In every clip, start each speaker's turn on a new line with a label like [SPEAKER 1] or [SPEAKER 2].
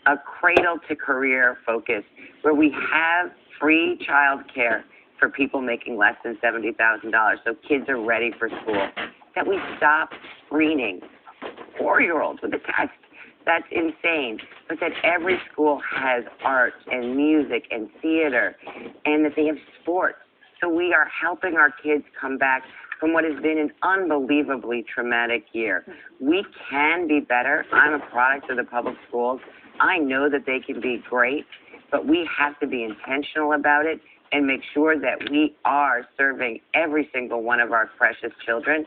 [SPEAKER 1] a cradle-to-career focus where we have free child care for people making less than $70,000, so kids are ready for school, that we stop screening 4-year-olds with a test. That's insane. But that every school has art and music and theater, and that they have sports. So we are helping our kids come back from what has been an unbelievably traumatic year. We can be better. I'm a product of the public schools. I know that they can be great, but we have to be intentional about it and make sure that we are serving every single one of our precious children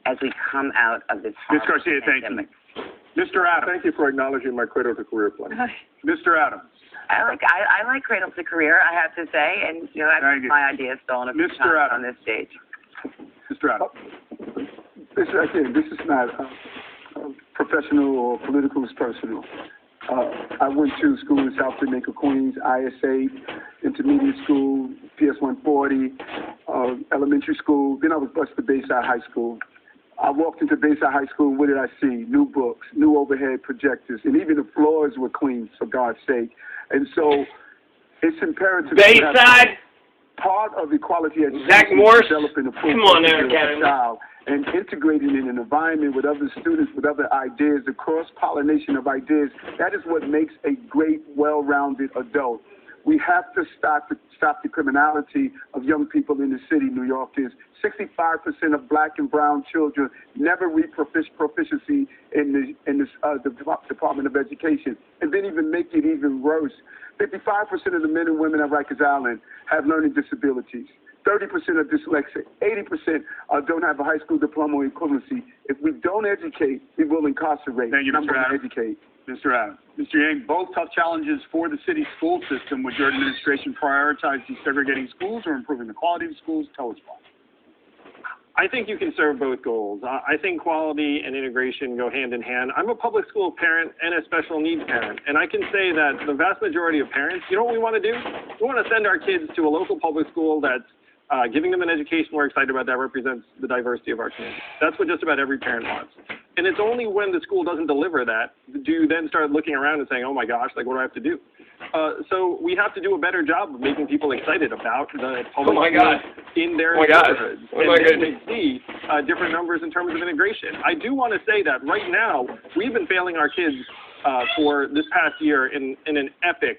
[SPEAKER 1] as we come out of this horrible
[SPEAKER 2] Garcia,
[SPEAKER 1] pandemic.
[SPEAKER 2] thank you. Mr. Adams.
[SPEAKER 3] Thank you for acknowledging my cradle-to-career plan.
[SPEAKER 2] Mr. Adams.
[SPEAKER 1] I like cradle to career, I have to say, and that's my idea stolen a few times on this stage.
[SPEAKER 2] Mr. Adams.
[SPEAKER 3] This is not professional or political, it's personal. I went to school in South Jamaica, Queens, ISA, intermediate school, PS 140, elementary school. Then I was bused to Bayside High School. I walked into Bayside High School, what did I see? New books, new overhead projectors, and even the floors were clean, for God's sake. And so it's imperative
[SPEAKER 4] Bayside?
[SPEAKER 3] Part of equality education
[SPEAKER 4] Zach Morse?
[SPEAKER 3] is developing a
[SPEAKER 4] Come on there,
[SPEAKER 3] child and integrating in an environment with other students, with other ideas, the cross-pollination of ideas. That is what makes a great, well-rounded adult. We have to stop the criminality of young people in the city. New York is 65% of black and brown children never reach proficiency in the Department of Education. And then even make it even worse, 55% of the men and women at Rikers Island have learning disabilities. 30% are dyslexic. 80% don't have a high school diploma or equivalency. If we don't educate, we will incarcerate.
[SPEAKER 2] Thank you, Mr. Adams.
[SPEAKER 3] Educate.
[SPEAKER 2] Mr. Adams. Mr. Yang, both tough challenges for the city school system. Would your administration prioritize desegregating schools or improving the quality of schools? Tell us why.
[SPEAKER 5] I think you can serve both goals. I think quality and integration go hand in hand. I'm a public school parent and a special needs parent, and I can say that the vast majority of parents, you know what we want to do? We want to send our kids to a local public school that's giving them an education we're excited about that represents the diversity of our community. That's what just about every parent wants. And it's only when the school doesn't deliver that do you then start looking around and saying, oh my gosh, like what do I have to do? So we have to do a better job of making people excited about the public schools in their neighborhoods. And they see different numbers in terms of integration. I do want to say that right now, we've been failing our kids for this past year in an epic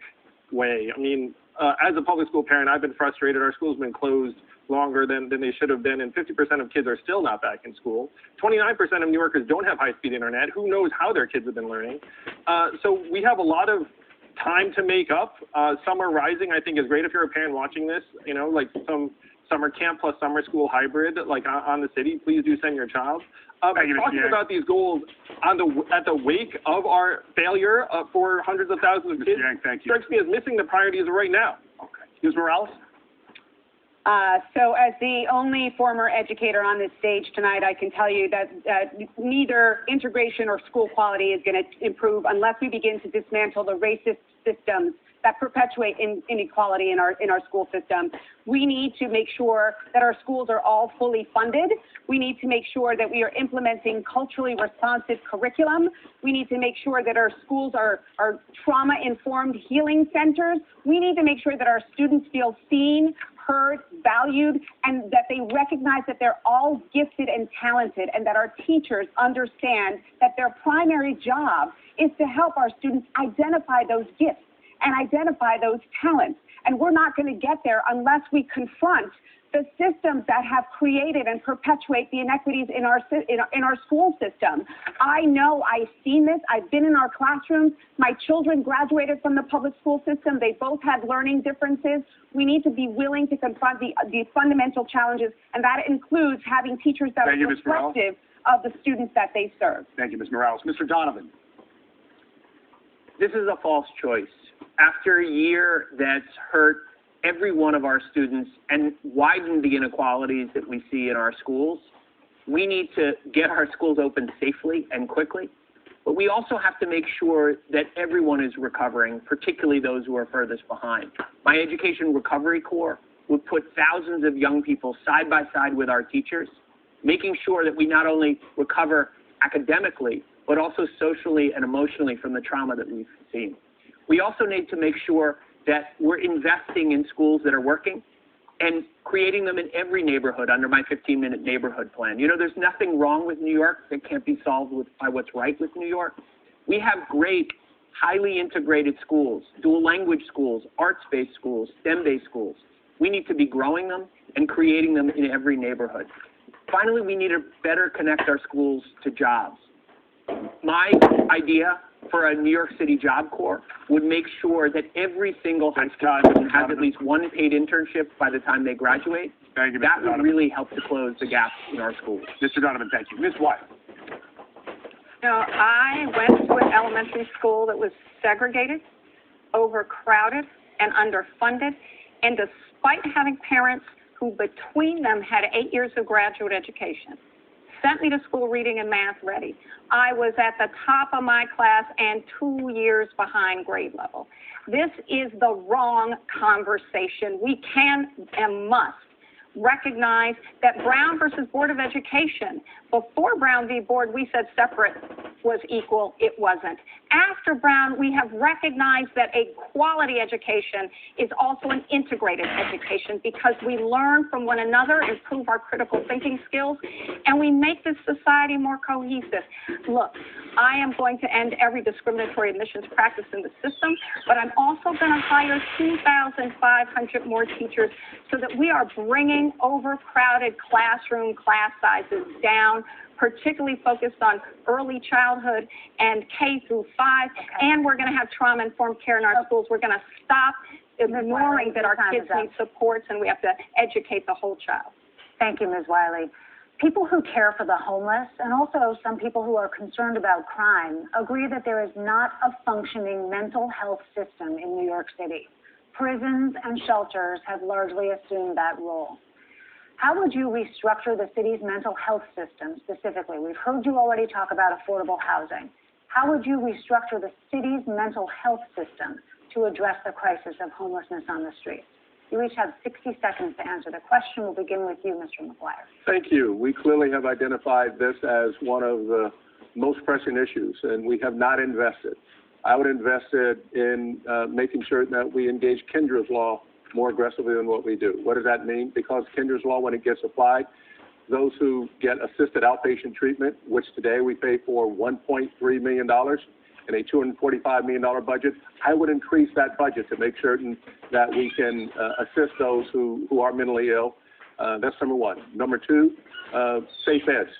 [SPEAKER 5] way. I mean, as a public school parent, I've been frustrated. Our school's been closed longer than they should have been, and 50% of kids are still not back in school. 29% of New Yorkers don't have high-speed internet. Who knows how their kids have been learning? So we have a lot of time to make up. Summer Rising, I think, is great if you're a parent watching this, you know, like some summer camp plus summer school hybrid, like on the city. Please do send your child. Talking about these goals at the wake of our failure for hundreds of thousands of kids strikes me as missing the priorities right now.
[SPEAKER 2] Okay. Ms. Morales?
[SPEAKER 6] So as the only former educator on this stage tonight, I can tell you that neither integration or school quality is going to improve unless we begin to dismantle the racist systems that perpetuate inequality in our school system. We need to make sure that our schools are all fully funded. We need to make sure that we are implementing culturally responsive curriculum. We need to make sure that our schools are trauma-informed healing centers. We need to make sure that our students feel seen, heard, valued, and that they recognize that they're all gifted and talented, and that our teachers understand that their primary job is to help our students identify those gifts and identify those talents. And we're not going to get there unless we confront the systems that have created and perpetuate the inequities in our school system. I know, I've seen this. I've been in our classrooms. My children graduated from the public school system. They both had learning differences. We need to be willing to confront the fundamental challenges, and that includes having teachers that are reflective of the students that they serve.
[SPEAKER 2] Thank you, Ms. Morales. Mr. Donovan.
[SPEAKER 7] This is a false choice. After a year that's hurt every one of our students and widened the inequalities that we see in our schools, we need to get our schools open safely and quickly. But we also have to make sure that everyone is recovering, particularly those who are furthest behind. My Education Recovery Corps would put thousands of young people side by side with our teachers, making sure that we not only recover academically, but also socially and emotionally from the trauma that we've seen. We also need to make sure that we're investing in schools that are working and creating them in every neighborhood under my 15-minute neighborhood plan. You know, there's nothing wrong with New York that can't be solved by what's right with New York. We have great, highly integrated schools, dual language schools, arts-based schools, STEM-based schools. We need to be growing them and creating them in every neighborhood. Finally, we need to better connect our schools to jobs. My idea for a New York City Job Corps would make sure that every single high school student has at least one paid internship by the time they graduate.
[SPEAKER 2] Thank you, Mr.
[SPEAKER 7] That would
[SPEAKER 2] Donovan.
[SPEAKER 7] really help to close the gaps in our schools.
[SPEAKER 2] Mr. Donovan, thank you. Ms. White.
[SPEAKER 6] You know, I went to an elementary school that was segregated, overcrowded, and underfunded, and despite having parents who between them had 8 years of graduate education, sent me to school reading and math ready. I was at the top of my class and 2 years behind grade level. This is the wrong conversation. We can and must recognize that Brown versus Board of Education, before Brown v. Board, we said separate was equal. It wasn't. After Brown, we have recognized that a quality education is also an integrated education because we learn from one another, improve our critical thinking skills, and we make this society more cohesive. Look, I am going to end every discriminatory admissions practice in the system, but I'm also going to hire 2,500 more teachers so that we are bringing overcrowded classroom class sizes down, particularly focused on early childhood and K through 5, and we're going to have trauma-informed care in our schools. We're going to stop ignoring that our kids need supports, and we have to educate the whole child.
[SPEAKER 4] Thank you, Ms. Wiley. People who care for the homeless and also some people who are concerned about crime agree that there is not a functioning mental health system in New York City. Prisons and shelters have largely assumed that role. How would you restructure the city's mental health system specifically? We've heard you already talk about affordable housing. How would you restructure the city's mental health system to address the crisis of homelessness on the streets? You each have 60 seconds to answer the question. We'll begin with you, Mr. McGuire.
[SPEAKER 8] Thank you. We clearly have identified this as one of the most pressing issues, and we have not invested. I would invest in making sure that we engage Kendra's law more aggressively than what we do. What does that mean? Because Kendra's law, when it gets applied, those who get assisted outpatient treatment, which today we pay for $1.3 million in a $245 million budget, I would increase that budget to make certain that we can assist those who are mentally ill. That's number one. Number two, safe beds.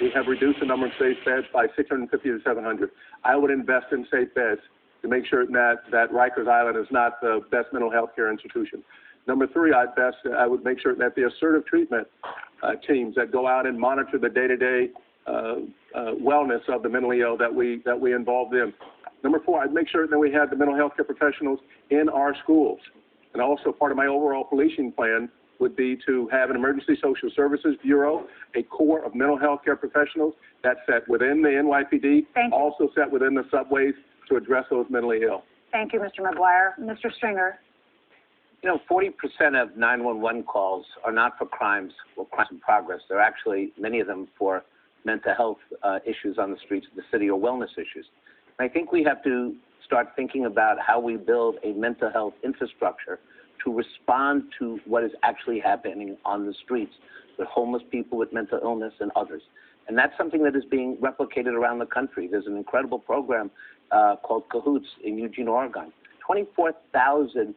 [SPEAKER 8] We have reduced the number of safe beds by 650 to 700. I would invest in safe beds to make sure that Rikers Island is not the best mental health care institution. Number three, I would make sure that the assertive treatment teams that go out and monitor the day-to-day wellness of the mentally ill that we involve them. Number four, I'd make sure that we have the mental health care professionals in our schools. And also part of my overall policing plan would be to have an emergency social services bureau, a core of mental health care professionals that's set within the NYPD, also set within the subways to address those mentally ill.
[SPEAKER 4] Thank you, Mr. McGuire. Mr. Stringer.
[SPEAKER 9] You know, 40% of 911 calls are not for crimes or crimes in progress. They're actually, many of them, for mental health issues on the streets of the city or wellness issues. And I think we have to start thinking about how we build a mental health infrastructure to respond to what is actually happening on the streets with homeless people with mental illness and others. And that's something that is being replicated around the country. There's an incredible program called Cahoots in Eugene, Oregon. 24,000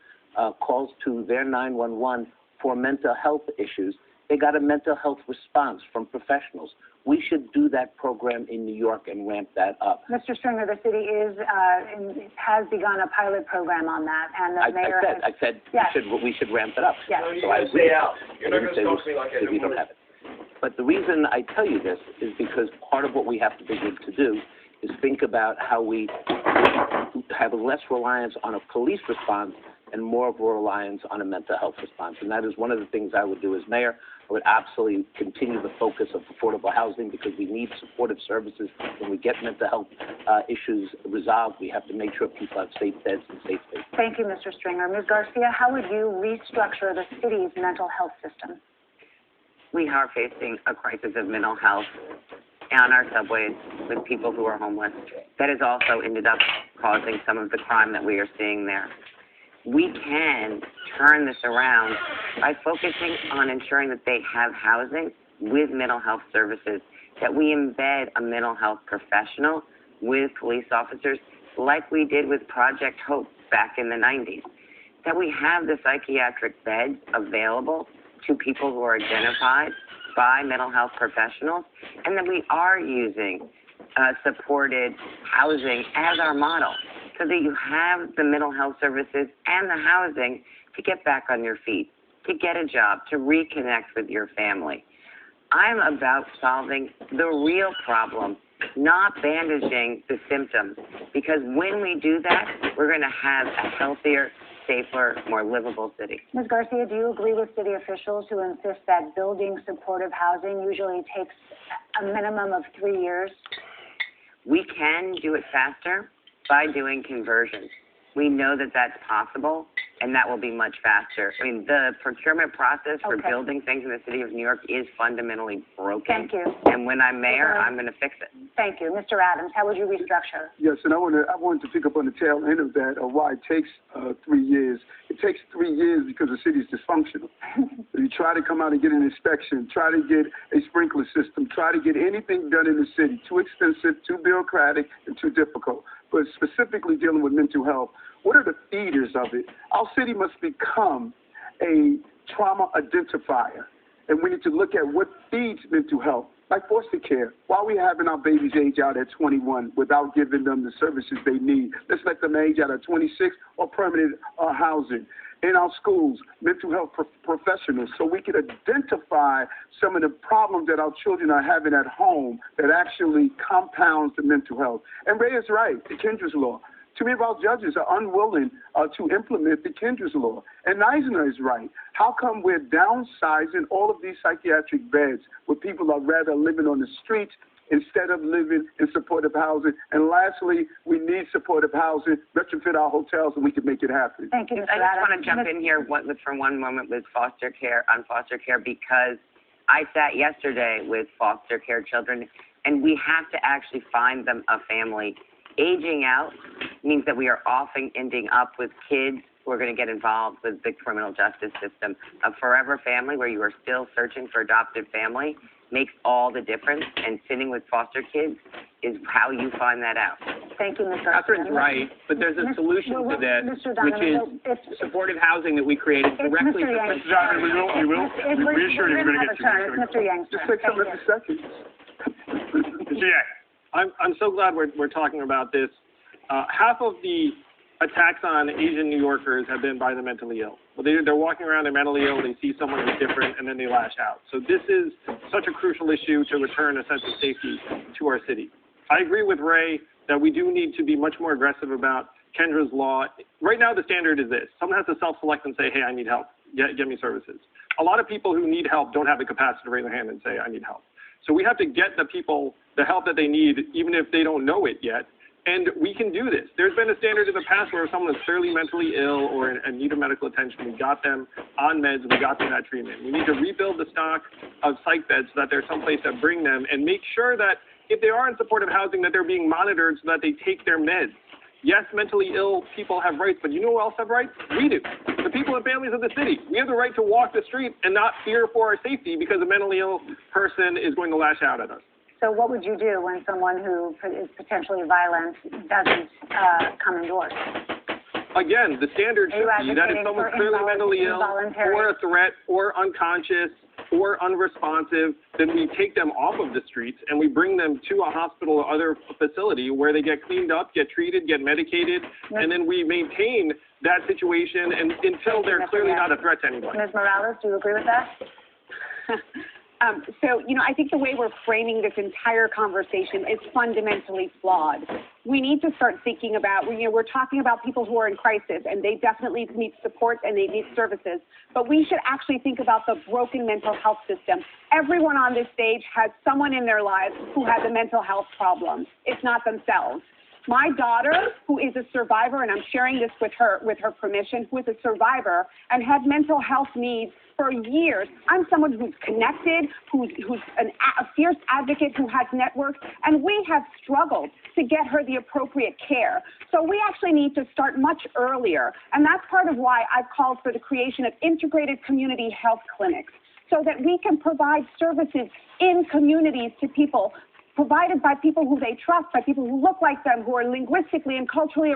[SPEAKER 9] calls to their 911 for mental health issues. They got a mental health response from professionals. We should do that program in New York and ramp that up.
[SPEAKER 4] Mr. Stringer, the city has begun a pilot program on that, and the mayor
[SPEAKER 9] I said
[SPEAKER 4] yes.
[SPEAKER 9] we should ramp it up.
[SPEAKER 4] Yes.
[SPEAKER 9] So I agree. You're not going to talk to me like I we don't have it. But the reason I tell you this is because part of what we have to begin to do is think about how we have less reliance on a police response and more of a reliance on a mental health response. And that is one of the things I would do as mayor. I would absolutely continue the focus of affordable housing because we need supportive services. When we get mental health issues resolved, we have to make sure people have safe beds and safe spaces.
[SPEAKER 4] Thank you, Mr. Stringer. Ms. Garcia, how would you restructure the city's mental health system?
[SPEAKER 1] We are facing a crisis of mental health, on our subways with people who are homeless. That has also ended up causing some of the crime that we are seeing there. We can turn this around by focusing on ensuring that they have housing with mental health services, that we embed a mental health professional with police officers like we did with Project Hope back in the 90s, that we have the psychiatric beds available to people who are identified by mental health professionals, and that we are using supported housing as our model so that you have the mental health services and the housing to get back on your feet, to get a job, to reconnect with your family. I'm about solving the real problem, not bandaging the symptoms, because when we do that, we're going to have a healthier, safer, more livable city.
[SPEAKER 4] Ms. Garcia, do you agree with city officials who insist that building supportive housing usually takes a minimum of 3 years?
[SPEAKER 1] We can do it faster by doing conversions. We know that that's possible, and that will be much faster. I mean, the procurement process for building things in the city of New York is fundamentally broken.
[SPEAKER 4] Thank you.
[SPEAKER 1] And when I'm mayor, I'm going to fix it.
[SPEAKER 4] Thank you. Mr. Adams, how would you restructure?
[SPEAKER 3] Yes, and I wanted to pick up on the tail end of that, of why it takes 3 years. It takes 3 years because the city is dysfunctional. You try to come out and get an inspection, try to get a sprinkler system, try to get anything done in the city, too expensive, too bureaucratic, and too difficult. But specifically dealing with mental health, what are the feeders of it? Our city must become a trauma identifier, and we need to look at what feeds mental health, like foster care. Why are we having our babies age out at 21 without giving them the services they need? Let's let them age out at 26 or permanent housing. In our schools, mental health professionals, so we can identify some of the problems that our children are having at home that actually compounds the mental health. And Ray is right, the Kendra's Law. Too many of our judges are unwilling to implement the Kendra's Law. And Eisner is right. How come we're downsizing all of these psychiatric beds where people are rather living on the streets instead of living in supportive housing? And lastly, we need supportive housing, retrofit our hotels, and we can make it happen.
[SPEAKER 4] Thank you, Mr.
[SPEAKER 1] I just
[SPEAKER 4] Adams.
[SPEAKER 1] want to jump in here for one moment with foster care, because I sat yesterday with foster care children, and we have to actually find them a family. Aging out means that we are often ending up with kids who are going to get involved with the criminal justice system. A forever family where you are still searching for adopted family makes all the difference, and sitting with foster kids is how you find that out.
[SPEAKER 4] Thank you, Mr. Garcia.
[SPEAKER 7] Catherine's right, but there's a solution to that, which is supportive housing that we created directly for
[SPEAKER 2] Mr. Donovan, we assure you we're going to get to you.
[SPEAKER 4] It's Mr. Yang's
[SPEAKER 3] Just
[SPEAKER 4] turn.
[SPEAKER 3] take some of the seconds.
[SPEAKER 2] Mr. Yang.
[SPEAKER 5] I'm so glad we're talking about this. Half of the attacks on Asian New Yorkers have been by the mentally ill. Well, they're walking around, they're mentally ill, they see someone who's different, and then they lash out. So this is such a crucial issue to return a sense of safety to our city. I agree with Ray that we do need to be much more aggressive about Kendra's Law. Right now, the standard is this. Someone has to self-select and say, hey, I need help. Get me services. A lot of people who need help don't have the capacity to raise their hand and say, I need help. So we have to get the people the help that they need, even if they don't know it yet. And we can do this. There's been a standard in the past where if someone is clearly mentally ill or in need of medical attention, we got them on meds, we got them that treatment. We need to rebuild the stock of psych beds so that there's someplace to bring them, and make sure that if they are in supportive housing, that they're being monitored so that they take their meds. Yes, mentally ill people have rights, but you know who else have rights? We do. The people and families of the city. We have the right to walk the street and not fear for our safety because a mentally ill person is going to lash out at us.
[SPEAKER 4] So what would you do when someone who is potentially violent doesn't come indoors?
[SPEAKER 5] Again, the standard should be that if someone's clearly mentally ill or a threat or unconscious or unresponsive, then we take them off of the streets and we bring them to a hospital or other facility where they get cleaned up, get treated, get medicated, and then we maintain that situation until they're clearly not a threat to anybody.
[SPEAKER 4] Ms. Morales, do you agree with that?
[SPEAKER 6] So, I think the way we're framing this entire conversation is fundamentally flawed. We need to start thinking about, we're talking about people who are in crisis, and they definitely need support and they need services. But we should actually think about the broken mental health system. Everyone on this stage has someone in their lives who has a mental health problem. It's not themselves. My daughter, who is a survivor, and I'm sharing this with her permission, who is a survivor and had mental health needs for years. I'm someone who's connected, who's a fierce advocate, who has networks, and we have struggled to get her the appropriate care. So we actually need to start much earlier, and that's part of why I've called for the creation of integrated community health clinics, so that we can provide services in communities to people, provided by people who they trust, by people who look like them, who are linguistically and culturally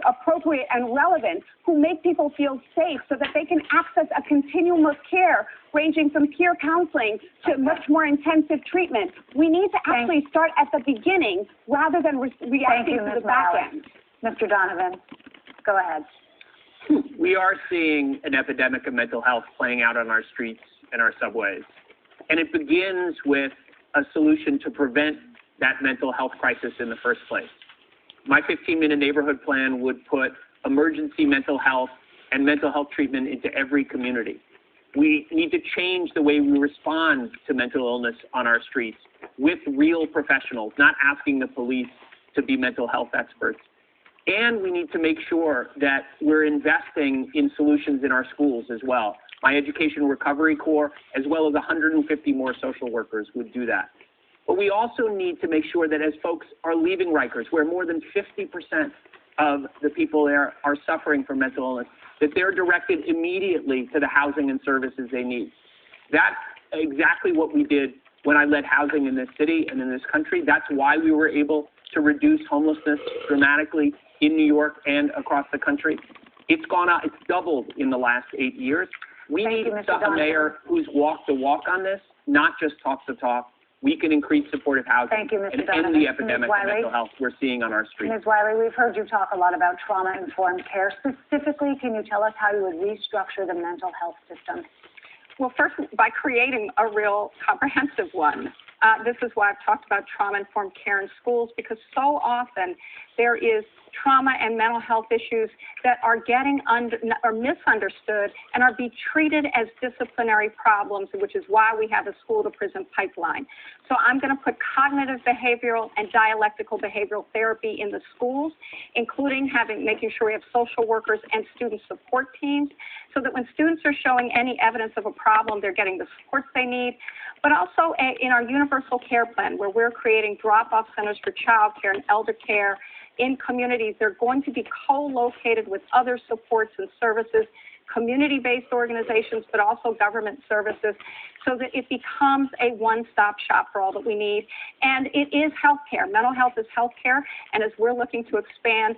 [SPEAKER 6] appropriate and relevant, who make people feel safe so that they can access a continuum of care ranging from peer counseling to much more intensive treatment. We need to actually start at the beginning rather than reacting to the back end.
[SPEAKER 4] Mr. Donovan, go ahead.
[SPEAKER 7] We are seeing an epidemic of mental health playing out on our streets and our subways. And it begins with a solution to prevent that mental health crisis in the first place. My 15-minute neighborhood plan would put emergency mental health and mental health treatment into every community. We need to change the way we respond to mental illness on our streets with real professionals, not asking the police to be mental health experts. And we need to make sure that we're investing in solutions in our schools as well. My Education Recovery Corps, as well as 150 more social workers would do that. But we also need to make sure that as folks are leaving Rikers, where more than 50% of the people there are suffering from mental illness, that they're directed immediately to the housing and services they need. That's exactly what we did when I led housing in this city and in this country. That's why we were able to reduce homelessness dramatically in New York and across the country. It's gone up, it's doubled in the last 8 years. We need a mayor who's walked the walk on this, not just talk the talk. We can increase supportive housing and end the epidemic of mental health we're seeing on our streets.
[SPEAKER 4] Ms. Wiley, we've heard you talk a lot about trauma-informed care. Specifically, can you tell us how you would restructure the mental health system?
[SPEAKER 10] Well, first, by creating a real comprehensive one. This is why I've talked about trauma-informed care in schools, because so often there is trauma and mental health issues that are getting misunderstood and are being treated as disciplinary problems, which is why we have a school-to-prison pipeline. So I'm going to put cognitive behavioral and dialectical behavioral therapy in the schools, including making sure we have social workers and student support teams, so that when students are showing any evidence of a problem, they're getting the supports they need. But also in our universal care plan, where we're creating drop-off centers for child care and elder care in communities, they're going to be co-located with other supports and services, community-based organizations, but also government services, so that it becomes a one-stop shop for all that we need. And it is healthcare. Mental health is healthcare, and as we're looking to expand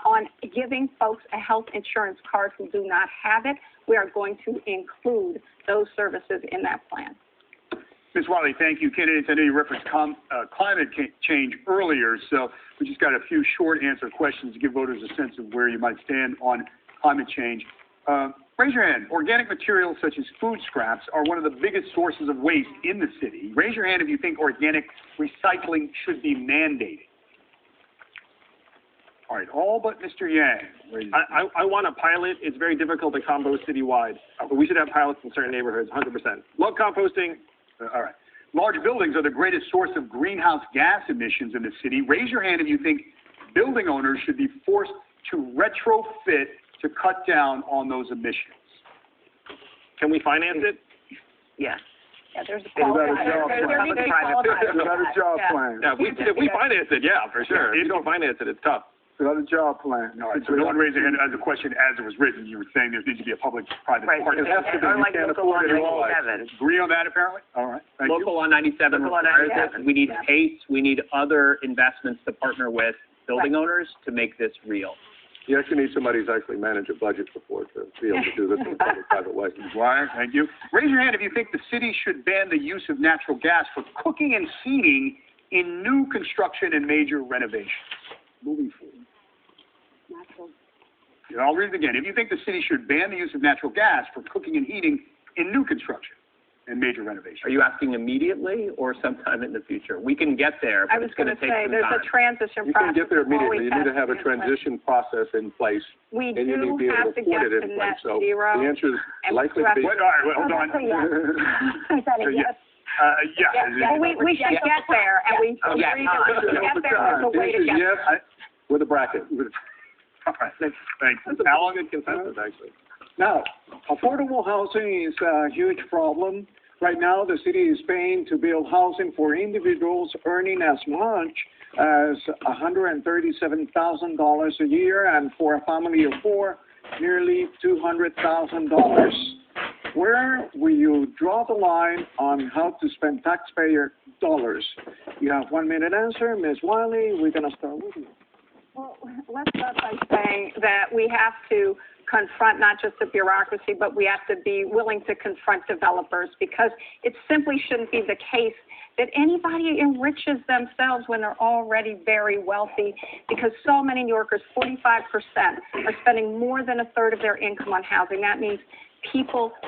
[SPEAKER 10] on giving folks a health insurance card who do not have it, we are going to include those services in that plan.
[SPEAKER 2] Ms. Wiley, thank you. Candidates, I know you referenced climate change earlier, so we just got a few short answer questions to give voters a sense of where you might stand on climate change. Raise your hand. Organic materials such as food scraps are one of the biggest sources of waste in the city. Raise your hand if you think organic recycling should be mandated. All right, all but Mr. Yang.
[SPEAKER 5] I want a pilot. It's very difficult to compost citywide, but we should have pilots in certain neighborhoods, 100%. Love composting.
[SPEAKER 2] All right. Large buildings are the greatest source of greenhouse gas emissions in the city. Raise your hand if you think building owners should be forced to retrofit to cut down on those emissions.
[SPEAKER 5] Can we finance it?
[SPEAKER 1] Yes.
[SPEAKER 10] Yeah, there's a
[SPEAKER 3] job plan.
[SPEAKER 5] Yeah, if we finance it, yeah, for sure. If you don't finance it, it's tough.
[SPEAKER 3] Another job plan.
[SPEAKER 2] All right, so no one raised their hand as a question as it was written. You were saying there needs to be a public-private partnership.
[SPEAKER 1] It has to be.
[SPEAKER 2] You
[SPEAKER 1] Like
[SPEAKER 2] can't
[SPEAKER 1] local
[SPEAKER 2] afford
[SPEAKER 1] law
[SPEAKER 2] it all.
[SPEAKER 1] 97.
[SPEAKER 2] Agree on that, apparently? All right, thank you.
[SPEAKER 7] Local Law 97
[SPEAKER 1] Local Law
[SPEAKER 7] requires
[SPEAKER 1] 97.
[SPEAKER 7] it. We need PACE. We need other investments to partner with building owners to make this real.
[SPEAKER 8] You actually need somebody who's actually managed a budget before to be able to do this in a public-private way.
[SPEAKER 2] Ms. Dwyer, thank you. Raise your hand if you think the city should ban the use of natural gas for cooking and heating in new construction and major renovations. Moving forward. I'll read it again. If you think the city should ban the use of natural gas for cooking and heating in new construction and major renovations.
[SPEAKER 7] Are you asking immediately or sometime in the future? We can get there,
[SPEAKER 10] I
[SPEAKER 7] but
[SPEAKER 10] was
[SPEAKER 7] it's going to take
[SPEAKER 10] say,
[SPEAKER 7] some
[SPEAKER 10] there's
[SPEAKER 7] time.
[SPEAKER 10] a transition
[SPEAKER 8] You
[SPEAKER 10] process.
[SPEAKER 8] can get there
[SPEAKER 10] before
[SPEAKER 8] immediately.
[SPEAKER 10] we
[SPEAKER 8] You need to
[SPEAKER 10] pass
[SPEAKER 8] have a
[SPEAKER 10] the plan.
[SPEAKER 8] transition process in place,
[SPEAKER 10] We
[SPEAKER 8] and you need to
[SPEAKER 10] do
[SPEAKER 8] be able
[SPEAKER 10] have
[SPEAKER 8] to
[SPEAKER 10] to get
[SPEAKER 8] afford it
[SPEAKER 10] to
[SPEAKER 8] in
[SPEAKER 10] net
[SPEAKER 8] place. So
[SPEAKER 10] zero.
[SPEAKER 8] the answer is
[SPEAKER 10] and
[SPEAKER 8] likely to be.
[SPEAKER 2] All right, well, hold on.
[SPEAKER 4] Is that a yes?
[SPEAKER 2] Yeah.
[SPEAKER 10] Well, we should get there, and we agree that we should get there. There's a way to get there.
[SPEAKER 8] with a bracket.
[SPEAKER 2] All right, thanks.
[SPEAKER 5] How good consensus, actually.
[SPEAKER 11] Now, affordable housing is a huge problem. Right now, the city is paying to build housing for individuals earning as much as $137,000 a year, and for a family of four, nearly $200,000. Where will you draw the line on how to spend taxpayer dollars? You have 1 minute answer. Ms. Wiley, we're going to start with you.
[SPEAKER 10] Well, let's start by saying that we have to confront not just the bureaucracy, but we have to be willing to confront developers, because it simply shouldn't be the case that anybody enriches themselves when they're already very wealthy, because so many New Yorkers, 45%, are spending more than a third of their income on housing. That means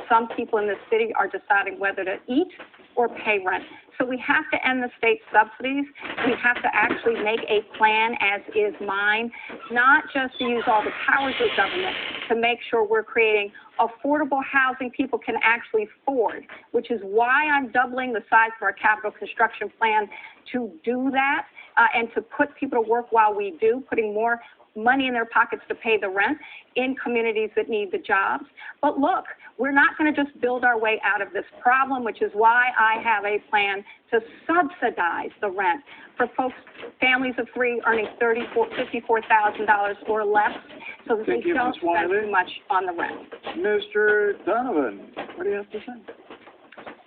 [SPEAKER 10] some people in the city are deciding whether to eat or pay rent. So we have to end the state subsidies. We have to actually make a plan, as is mine, not just to use all the powers of government to make sure we're creating affordable housing people can actually afford, which is why I'm doubling the size of our capital construction plan to do that and to put people to work while we do, putting more money in their pockets to pay the rent in communities that need the jobs. But look, we're not going to just build our way out of this problem, which is why I have a plan to subsidize the rent for families of three earning $54,000 or less, so that they don't spend too much on the rent.
[SPEAKER 11] Mr. Donovan, what do you have to say?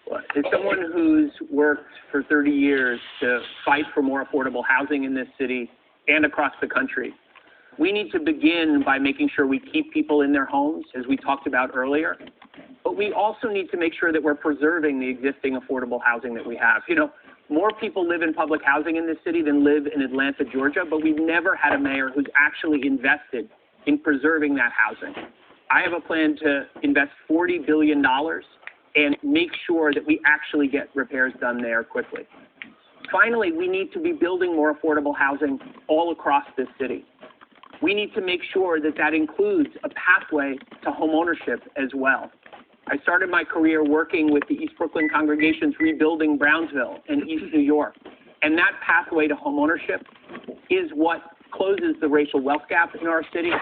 [SPEAKER 7] Well, as someone who's worked for 30 years to fight for more affordable housing in this city and across the country, we need to begin by making sure we keep people in their homes, as we talked about earlier. But we also need to make sure that we're preserving the existing affordable housing that we have. You know, more people live in public housing in this city than live in Atlanta, Georgia, but we've never had a mayor who's actually invested in preserving that housing. I have a plan to invest $40 billion and make sure that we actually get repairs done there quickly. Finally, we need to be building more affordable housing all across this city. We need to make sure that that includes a pathway to homeownership as well. I started my career working with the East Brooklyn congregations rebuilding Brownsville and East New York. And that pathway to homeownership is what closes the racial wealth gap in our city